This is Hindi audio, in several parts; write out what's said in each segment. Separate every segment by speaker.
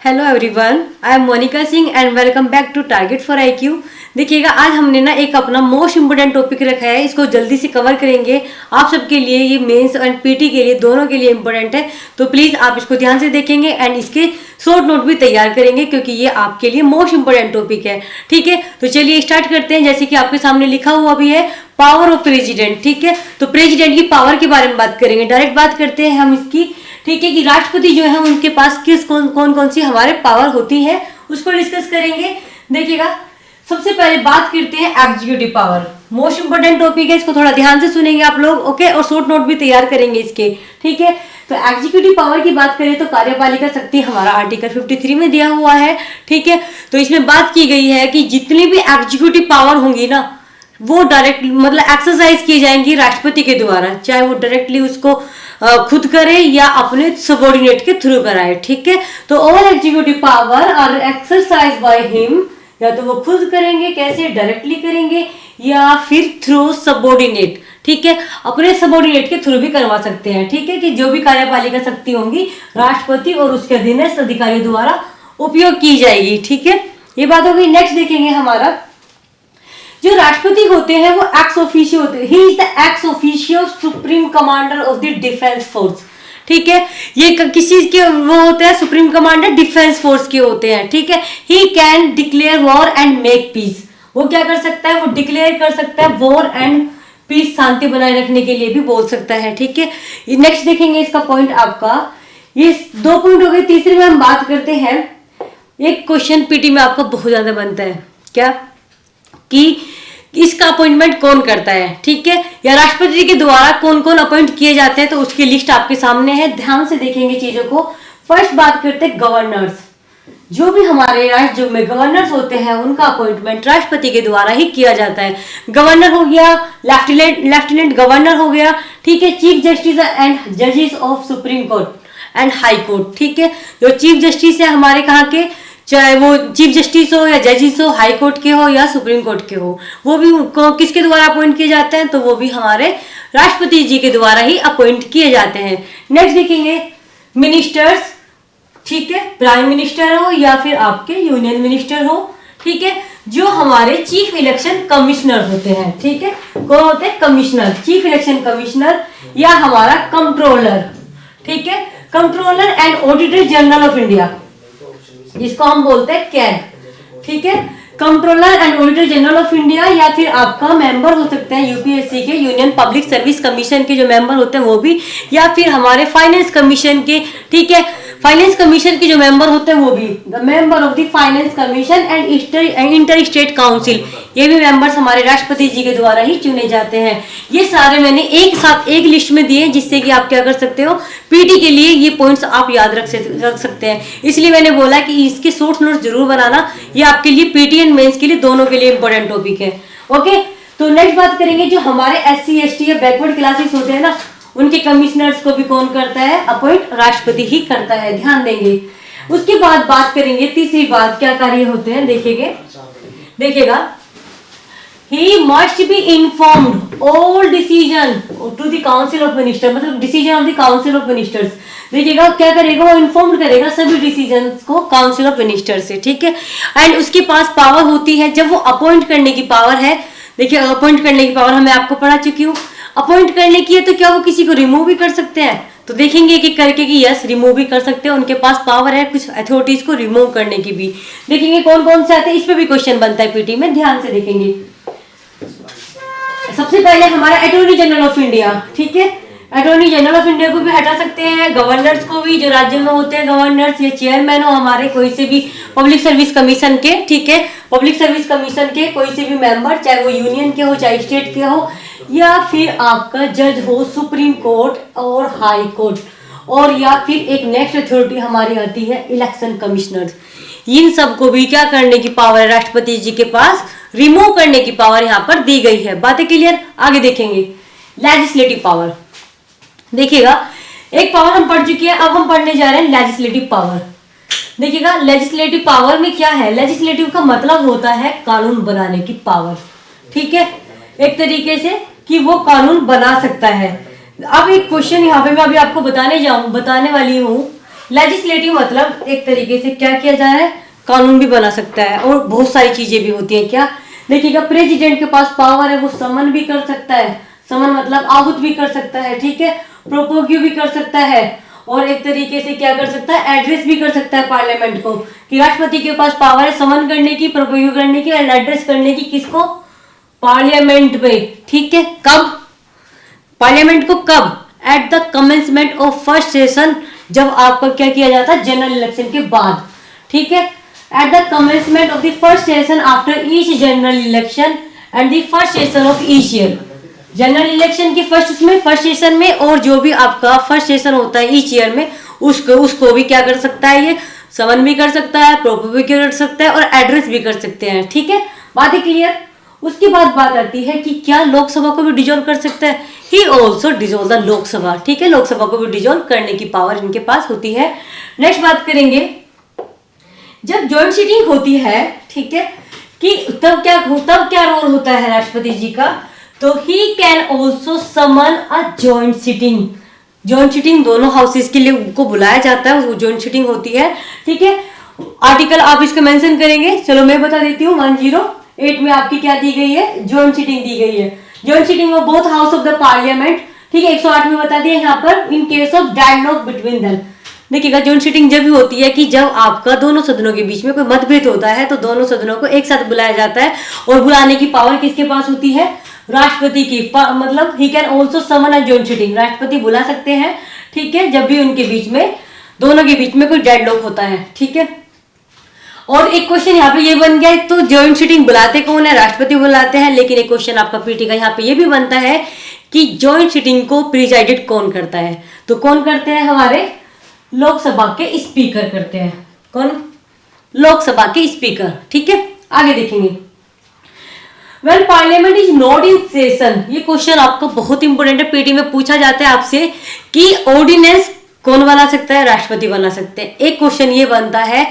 Speaker 1: Hello everyone, I am Monika Singh and welcome back to target for IQ. देखिएगा, आज हमने ना एक अपना मोस्ट इम्पोर्टेंट टॉपिक रखा है, इसको जल्दी से कवर करेंगे। आप सबके लिए ये मेंस एंड पीटी के लिए दोनों के लिए इम्पोर्टेंट है, तो प्लीज़ आप इसको ध्यान से देखेंगे एंड इसके शॉर्ट नोट भी तैयार करेंगे क्योंकि ये आपके लिए मोस्ट इम्पोर्टेंट टॉपिक है। ठीक है, तो चलिए स्टार्ट करते हैं। जैसे कि आपके सामने लिखा हुआ भी है पावर ऑफ प्रेजिडेंट। ठीक है, तो प्रेजिडेंट की पावर के बारे में बात करेंगे। डायरेक्ट बात करते हैं हम इसकी। ठीक है, कि राष्ट्रपति जो है उनके पास कौन सी हमारे पावर होती है उसको डिस्कस करेंगे। देखिएगा, सबसे पहले बात करते हैं executive power. Most important topic है, इसको थोड़ा ध्यान से सुनेंगे आप लोग, ओके, और शॉर्ट नोट भी तैयार करेंगे इसके। ठीक है, तो एग्जीक्यूटिव पावर की बात करें तो कार्यपालिका शक्ति हमारा आर्टिकल 53 में दिया हुआ है। ठीक है, तो इसमें बात की गई है कि जितनी भी एग्जीक्यूटिव पावर होंगी ना, वो डायरेक्ट मतलब एक्सरसाइज की जाएंगी राष्ट्रपति के द्वारा, चाहे वो डायरेक्टली उसको खुद करे या अपने सबॉर्डिनेट के थ्रू कराए। ठीक है, तो all executive power are exercise by him, या तो वो खुद करेंगे, कैसे, डायरेक्टली करेंगे या फिर थ्रू सबॉर्डिनेट। ठीक है, अपने सबॉर्डिनेट के थ्रू भी करवा सकते हैं। ठीक है, कि जो भी कार्यपालिका शक्ति होंगी राष्ट्रपति और उसके अधीनस्थ अधिकारियों द्वारा उपयोग की जाएगी। ठीक है, ये बात हो गई। नेक्स्ट देखेंगे हमारा, जो राष्ट्रपति होते हैं वो एक्स ऑफिशियो होते हैं। He is the ex officio supreme commander of the defence force. ठीक है, ये किस चीज के वो होते हैं, सुप्रीम कमांडर डिफेंस फोर्स के होते हैं। ठीक है, he can declare war and make peace. वो क्या कर सकता है, वो डिक्लेयर कर सकता है वॉर एंड पीस, शांति बनाए रखने के लिए भी बोल सकता है। ठीक है, नेक्स्ट देखेंगे इसका पॉइंट आपका, ये 2 पॉइंट हो गए। तीसरे में हम बात करते हैं, एक क्वेश्चन पीटी में आपका बहुत ज्यादा बनता है, क्या कि इसका अपॉइंटमेंट कौन करता है। ठीक है, या राष्ट्रपति के द्वारा कौन कौन अपॉइंट किए जाते हैं, तो उसकी लिस्ट आपके सामने है, ध्यान से देखेंगे चीजों को। फर्स्ट बात करते हैं गवर्नर्स। जो भी हमारे राज्य में गवर्नर्स होते हैं उनका अपॉइंटमेंट राष्ट्रपति के द्वारा ही किया जाता है। गवर्नर हो गया, लेफ्टिनेंट गवर्नर हो गया। ठीक है, चीफ जस्टिस एंड जजेस of supreme court and high court. ठीक है, जो चीफ जस्टिस है हमारे कहाँ के, चाहे वो चीफ जस्टिस हो या जजिस हो, हाई कोर्ट के हो या सुप्रीम कोर्ट के हो, वो भी किसके द्वारा अपॉइंट किए जाते हैं, तो वो भी हमारे राष्ट्रपति जी के द्वारा ही अपॉइंट किए जाते हैं। नेक्स्ट देखेंगे मिनिस्टर्स। ठीक है, प्राइम मिनिस्टर हो या फिर आपके यूनियन मिनिस्टर हो। ठीक है, जो हमारे चीफ इलेक्शन कमिश्नर होते हैं। ठीक है, कौन होते हैं, कमिश्नर, चीफ इलेक्शन कमिश्नर या हमारा कंट्रोलर। ठीक है, controller and auditor general of India, जिसको हम बोलते हैं कैग। ठीक है, controller and auditor general of India, या फिर आपका मेंबर हो सकते हैं यूपीएससी के, यूनियन पब्लिक सर्विस कमीशन के जो मेंबर होते हैं वो भी, या फिर हमारे फाइनेंस कमीशन के। ठीक है, फाइनेंस कमीशन के जो मेंबर होते हैं वो भी, the member of the finance commission and inter state council, ये भी मेंबर्स हमारे राष्ट्रपति जी के द्वारा ही चुने जाते हैं। ये सारे मैंने एक साथ एक लिस्ट में दिए, जिससे कि आप क्या कर सकते हो, पीटी के लिए ये पॉइंट्स आप याद रख सकते हैं। इसलिए मैंने बोला कि इसके शॉर्ट नोट्स जरूर बनाना, ये आपके लिए पीटी एंड मेंस के लिए दोनों के लिए इंपॉर्टेंट टॉपिक है। ओके, तो नेक्स्ट बात करेंगे, जो हमारे SC ST या बैकवर्ड क्लासेस होते हैं ना, उनके कमिश्नर्स को भी कौन करता है, अपॉइंट राष्ट्रपति ही करता है, ध्यान देंगे। उसके बाद बात करेंगे तीसरी बात, क्या कार्य होते हैं, देखिएगा, he must be informed all decision to the council of minister, मतलब decision of the council of ministers. देखिएगा, क्या करेगा, वो इन्फॉर्म करेगा सभी डिसीजन को काउंसिल ऑफ मिनिस्टर से। ठीक है, एंड उसके पास पावर होती है, जब वो अपॉइंट करने की पावर है। देखिए, अपॉइंट करने की पावर हमें आपको पढ़ा चुकी हूँ। अपॉइंट करने की है तो क्या वो किसी को रिमूव भी कर सकते हैं, तो देखेंगे कि करके कि यस, रिमूव भी कर सकते हैं, उनके पास पावर है कुछ अथॉरिटीज को रिमूव करने की भी। देखेंगे कौन कौन से आते हैं, इस पे भी क्वेश्चन बनता है पीटी में, ध्यान से देखेंगे। सबसे पहले हमारा अटॉर्नी जनरल ऑफ इंडिया। ठीक है, अटॉर्नी जनरल ऑफ इंडिया को भी हटा सकते हैं, गवर्नर्स को भी, जो राज्य में होते हैं गवर्नर्स, या चेयरमैन हो हमारे कोई से भी पब्लिक सर्विस कमीशन के। ठीक है, पब्लिक सर्विस कमीशन के कोई से भी मेंबर, चाहे वो यूनियन के हो चाहे स्टेट के हो, या फिर आपका जज हो सुप्रीम कोर्ट और हाई कोर्ट, और या फिर एक नेक्स्ट अथॉरिटी हमारी आती है इलेक्शन कमिश्नर। इन सबको भी क्या करने की पावर है राष्ट्रपति जी के पास, रिमूव करने की पावर यहाँ पर दी गई है। बातें क्लियर, आगे देखेंगे। लेजिस्लेटिव पावर, देखिएगा, एक पावर हम पढ़ चुके हैं, अब हम पढ़ने जा रहे हैं लेजिस्लेटिव पावर। देखिएगा, लेजिस्लेटिव पावर में क्या है, लेजिस्लेटिव का मतलब होता है कानून बनाने की पावर। ठीक है, एक तरीके से कि वो कानून बना सकता है। अब एक क्वेश्चन यहाँ पे मैं अभी आपको बताने वाली हूँ लेजिस्लेटिव मतलब एक तरीके से क्या किया जा रहा है, कानून भी बना सकता है और बहुत सारी चीजें भी होती हैं। क्या देखिएगा, प्रेसिडेंट के पास पावर है, वो समन भी कर सकता है, समन मतलब आहूत भी कर सकता है, ठीक है, प्रोपोग्यू भी कर सकता है, और एक तरीके से क्या कर सकता है, एड्रेस भी कर सकता है पार्लियामेंट को, कि राष्ट्रपति के पास पावर है समन करने की, प्रोपोग्यू करने की और एड्रेस करने की, किसको, पार्लियामेंट में, ठीक है। कब, पार्लियामेंट को कब, at the commencement of first session, जब आपका क्या किया जाता है, जनरल इलेक्शन के बाद, ठीक है, at the commencement of the first session after each general election and the first session of each year. General election के फर्स्ट सेशन में और जो भी आपका फर्स्ट सेशन होता है ईच ईयर में, उसको भी क्या कर सकता है, ये समन भी कर सकता है, प्रोपोज भी कर सकता है और एड्रेस भी कर सकते हैं, ठीक है, बात है क्लियर। उसके बाद बात आती है कि क्या लोकसभा को भी डिजोल्व कर सकता है, he also dissolve the Lok Sabha, ठीक है, लोकसभा को भी डिजोल्व करने की पावर इनके पास होती है। नेक्स्ट बात करेंगे, जब ज्वाइंट सीटिंग होती है, ठीक है, कि तब क्या रोल होता है राष्ट्रपति जी का, तो he can also summon a joint sitting. Joint sitting दोनों हाउसेस के लिए उनको बुलाया जाता है, वो ज्वाइंट सीटिंग होती है, ठीक है। आर्टिकल आप इसको मेंशन करेंगे, चलो मैं बता देती हूँ, 108 में आपकी क्या दी गई है, ज्वाइंट सीटिंग दी गई है, joint sitting of both house of the parliament, ठीक है। 108 में बता दिया यहाँ पर, in case of dialogue between them. देखिएगा, ज्वाइंट सीटिंग जब भी होती है कि जब आपका दोनों सदनों के बीच में कोई मतभेद होता है, तो दोनों सदनों को एक साथ बुलाया जाता है, और बुलाने की पावर किसके पास होती है, राष्ट्रपति की, मतलब he can also summon a joint sitting, राष्ट्रपति बुला सकते हैं, ठीक है, जब भी उनके बीच में, दोनों के बीच में कोई डेडलॉक होता है, ठीक है। और एक क्वेश्चन यहाँ पे ये बन गया, तो ज्वाइंट सीटिंग बुलाते कौन है, राष्ट्रपति बुलाते हैं, लेकिन एक क्वेश्चन आपका पीटी का यहाँ पे ये भी बनता है कि ज्वाइंट सीटिंग को प्रिजाइडेड कौन करता है, तो कौन करते हैं, हमारे लोकसभा के स्पीकर करते हैं, कौन, लोकसभा के स्पीकर, ठीक है। आगे देखेंगे, well parliament is not in session, ये क्वेश्चन आपका बहुत इंपॉर्टेंट है, पीटी में पूछा जाता है आपसे कि ऑर्डिनेंस कौन बना सकता है, राष्ट्रपति बना सकते हैं। एक क्वेश्चन ये बनता है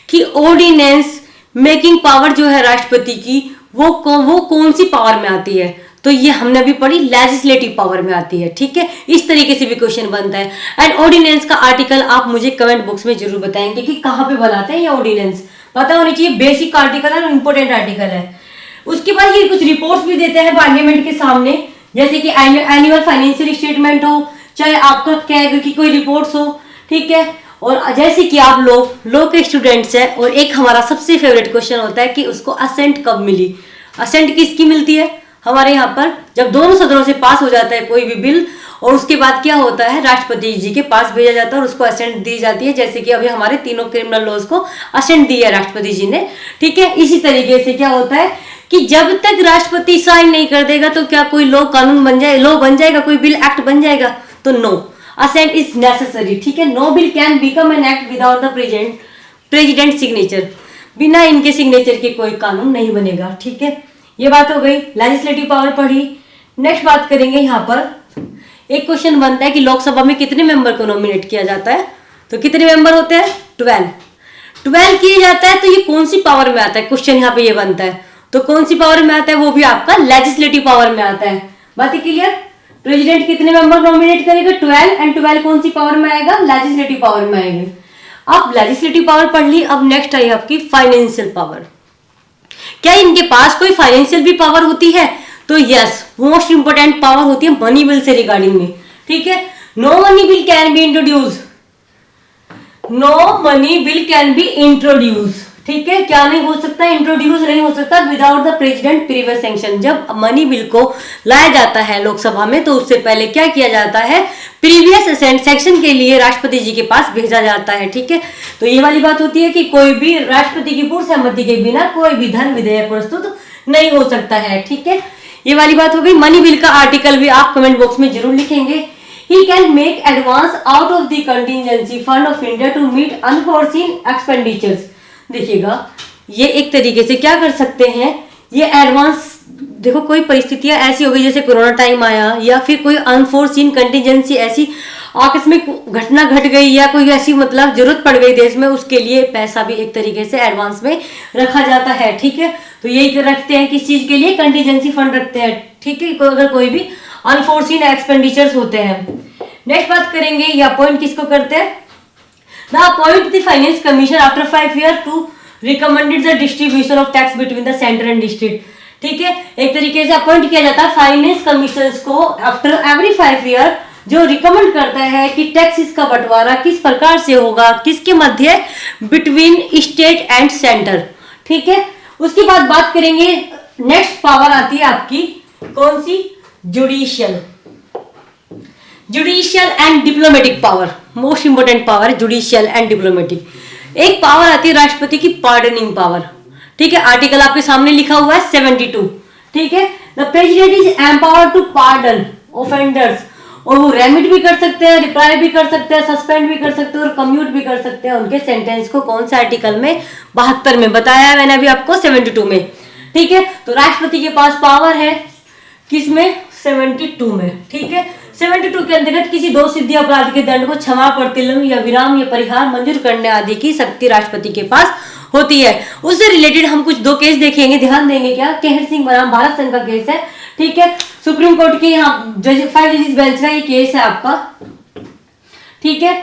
Speaker 1: कि ऑर्डिनेंस मेकिंग पावर जो है राष्ट्रपति की, वो कौन सी पावर में आती है, तो ये हमने अभी पढ़ी, लेजिस्लेटिव पावर में आती है, ठीक है। इस तरीके से भी क्वेश्चन बनता है। एंड ऑर्डिनेंस का आर्टिकल आप मुझे कमेंट बॉक्स में जरूर बताएंगे कि कहाँ पे बनाते हैं ये ऑर्डिनेंस, पता होनी चाहिए, बेसिक आर्टिकल है और इंपॉर्टेंट आर्टिकल है। उसके बाद ये कुछ रिपोर्ट्स भी देते हैं पार्लियामेंट के सामने, जैसे कि एनुअल फाइनेंशियल स्टेटमेंट हो, चाहे आपका कैग की कोई रिपोर्ट्स हो, ठीक है। और जैसे कि आप लॉ के स्टूडेंट्स हैं, और एक हमारा सबसे फेवरेट क्वेश्चन होता है कि उसको असेंट कब मिली, असेंट किसकी मिलती है, हमारे यहाँ पर जब दोनों सदनों से पास हो जाता है कोई भी बिल, और उसके बाद क्या होता है, राष्ट्रपति जी के पास भेजा जाता है और उसको असेंट दी जाती है, जैसे कि अभी हमारे तीनों क्रिमिनल लॉज को असेंट दी है राष्ट्रपति जी ने, ठीक है। इसी तरीके से क्या होता है कि जब तक राष्ट्रपति साइन नहीं कर देगा तो क्या कोई लॉ कानून बन जाए, लॉ बन जाएगा, कोई बिल एक्ट बन जाएगा, तो नो, असेंट इज नेसेसरी, ठीक है। No bill can become an act without the president signature, बिना इनके सिग्नेचर के कोई कानून नहीं बनेगा, ठीक है। ये बात हो गई, लेजिस्लेटिव पावर पढ़ी। नेक्स्ट बात करेंगे, यहाँ पर एक क्वेश्चन बनता है कि लोकसभा में कितने मेंबर को नॉमिनेट किया जाता है, तो कितने मेंबर होते हैं, 12 किया जाता है, तो ये कौन सी पावर में आता है, क्वेश्चन यहाँ पे ये बनता है, तो कौन सी पावर में आता है, वो भी आपका लेजिस्लेटिव पावर में आता है। बात है क्लियर, प्रेसिडेंट कितने मेंबर नॉमिनेट करेगा, 12, एंड 12 कौन सी पावर में आएगा, लेजिस्लेटिव पावर में आएगा। अब लेजिस्लेटिव पावर पढ़ ली, अब नेक्स्ट आई आपकी फाइनेंशियल पावर। क्या इनके पास कोई फाइनेंशियल भी पावर होती है, तो यस, मोस्ट इंपोर्टेंट पावर होती है मनी बिल से रिगार्डिंग में, ठीक है। No money bill can be introduce, no money bill can be introduce, ठीक है, क्या नहीं हो सकता, इंट्रोड्यूस नहीं हो सकता without the president previous sanction. जब मनी बिल को लाया जाता है लोकसभा में, तो उससे पहले क्या किया जाता है, प्रीवियस सैंक्शन के लिए राष्ट्रपति जी के पास भेजा जाता है, ठीक है। तो ये वाली बात होती है कि कोई भी राष्ट्रपति की पूर्व सहमति के बिना कोई भी धन विधेयक प्रस्तुत नहीं हो सकता है, ठीक है। ये वाली बात हो गई। मनी बिल का आर्टिकल भी आप कमेंट बॉक्स में जरूर लिखेंगे। He can make advance out of the contingency fund of India to meet unforeseen expenditures। देखिएगा, ये एक तरीके से क्या कर सकते हैं, ये एडवांस, देखो कोई परिस्थितियां ऐसी हो गई जैसे कोरोना टाइम आया, या फिर कोई अनफोर्सीन कंटिजेंसी, ऐसी आकस्मिक घटना घट गई, या कोई ऐसी मतलब जरूरत पड़ गई देश में, उसके लिए पैसा भी एक तरीके से एडवांस में रखा जाता है, ठीक है। तो यही रखते हैं, किस चीज के लिए, कंटिजेंसी फंड रखते हैं, ठीक है, अगर कोई भी अनफोर्सीन एक्सपेंडिचर्स होते हैं। नेक्स्ट बात करेंगे, या पॉइंट किसको करते हैं, the appoint the finance commission after 5 year to recommended the distribution of tax between the centre and district. ठीक है, एक तरीके से अपॉइंट किया जाता है फाइनेंस कमीशन को आफ्टर एवरी 5 ईयर, जो रिकमेंड करता है कि टैक्सेस का बंटवारा किस प्रकार से होगा, किसके मध्य, बिटवीन स्टेट एंड सेंटर। ठीक है, उसके बाद बात करेंगे, नेक्स्ट पावर आती है आपकी कौन सी, judicial. Judicial and diplomatic power, most important power judicial and diplomatic. एक पावर आती है राष्ट्रपति की पार्डनिंग पावर। ठीक है, आर्टिकल आपके सामने लिखा हुआ है 72। ठीक है, the president is empowered to pardon offenders, और वो रेमिट भी कर सकते हैं, रिप्लाई भी कर सकते हैं, सस्पेंड भी कर सकते हैं और कम्यूट भी कर सकते हैं उनके सेंटेंस को। कौन से आर्टिकल में, 72 में बताया है मैंने अभी आपको, 72 में। ठीक है, तो राष्ट्रपति के पास पावर है किसमें, 72 में। ठीक है, 72 के अंतर्गत किसी दोषसिद्धि अपराध के दंड को क्षमा, प्रतिलोम या विराम या परिहार मंजूर करने आदि की शक्ति राष्ट्रपति के पास होती है। उससे रिलेटेड हम कुछ 2 केस देखेंगे, ध्यान देंगे क्या, केहर सिंह बनाम भारत संघ का केस है। ठीक है, सुप्रीम कोर्ट के यहाँ 5 जजेस बेंच का ये केस है आपका। ठीक है,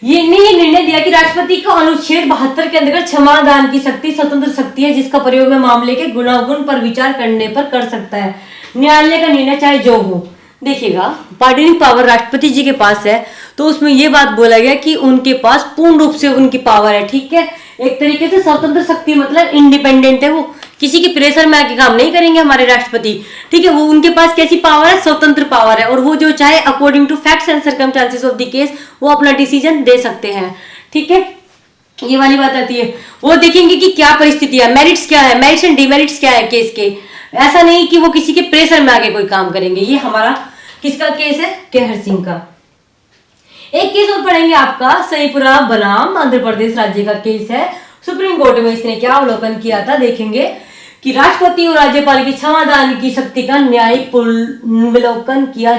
Speaker 1: ये निर्णय दिया कि राष्ट्रपति को अनुच्छेद 72 के अंतर्गत क्षमादान की शक्ति स्वतंत्र शक्ति है, जिसका प्रयोग में मामले के गुणागुण पर विचार करने पर कर सकता है न्यायालय का निर्णय, चाहे जो हो। देखिएगा, पार्डनिंग पावर राष्ट्रपति जी के पास है, तो उसमें यह बात बोला गया कि उनके पास पूर्ण रूप से उनकी पावर है। ठीक है, एक तरीके से स्वतंत्र शक्ति मतलब इंडिपेंडेंट है, वो किसी के प्रेशर में आके काम नहीं करेंगे हमारे राष्ट्रपति। ठीक है, वो उनके पास कैसी पावर है, स्वतंत्र पावर है, और वो जो चाहे according to facts and circumstances of the case वो अपना डिसीजन दे सकते हैं। ठीक है, ये वाली बात आती है। वो देखेंगे कि क्या परिस्थिति है, मेरिट्स क्या है, मेरिट्स एंड डिमेरिट्स क्या है केस के। ऐसा नहीं कि वो किसी के प्रेशर में आके कोई काम करेंगे। ये हमारा किसका केस है, केहर सिंह का। एक केस और पढ़ेंगे आपका, सईपुरा बनाम आंध्र प्रदेश राज्य का केस है। सुप्रीम कोर्ट में इसने क्या अवलोकन किया था, देखेंगे कि राष्ट्रपति और राज्यपाल की क्षमादान की शक्ति का न्यायिक पुनर्विलोकन किया